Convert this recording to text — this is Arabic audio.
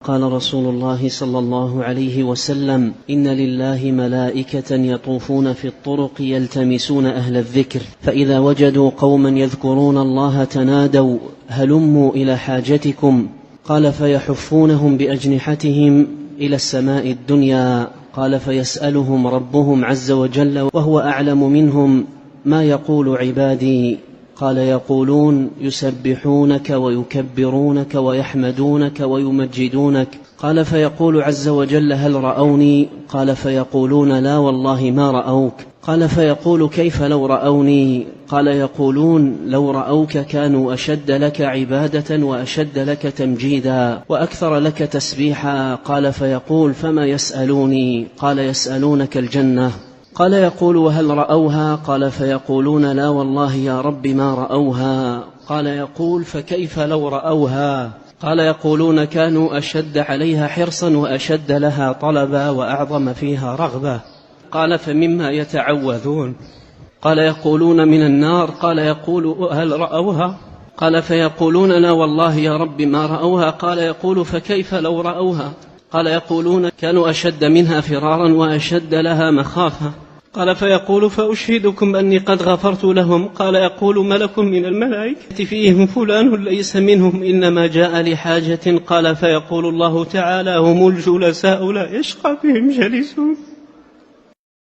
قال رسول الله صلى الله عليه وسلم: إن لله ملائكة يطوفون في الطرق يلتمسون أهل الذكر، فإذا وجدوا قوما يذكرون الله تنادوا: هلموا إلى حاجتكم. قال: فيحفونهم بأجنحتهم إلى السماء الدنيا. قال: فيسألهم ربهم عز وجل وهو أعلم منهم: ما يقول عبادي؟ قال: يقولون: يسبحونك ويكبرونك ويحمدونك ويمجدونك. قال: فيقول عز وجل: هل رأوني؟ قال: فيقولون: لا والله ما رأوك. قال: فيقول: كيف لو رأوني؟ قال: يقولون: لو رأوك كانوا أشد لك عبادة وأشد لك تمجيدا وأكثر لك تسبيحا. قال: فيقول: فما يسألوني؟ قال: يسألونك الجنة. قال: يقول: وهل رأوها؟ قال: فيقولون: لا والله يا رب ما رأوها. قال: يقول: فكيف لو رأوها؟ قال: يقولون: كانوا أشد عليها حرصا وأشد لها طلبا وأعظم فيها رغبة. قال: فمما يتعوذون؟ قال: يقولون: من النار. قال: يقول: هل رأوها؟ قال: فيقولون: لا والله يا رب ما رأوها. قال: يقول: فكيف لو رأوها؟ قال: يقولون: كانوا أشد منها فرارا وأشد لها مخافة. قال: فيقول: فأشهدكم أني قد غفرت لهم. قال: يقول ملك من الملائكة: فيهم فلان ليس منهم إنما جاء لحاجة. قال: فيقول الله تعالى: هم الجلساء لا يشقى بهم جلسون.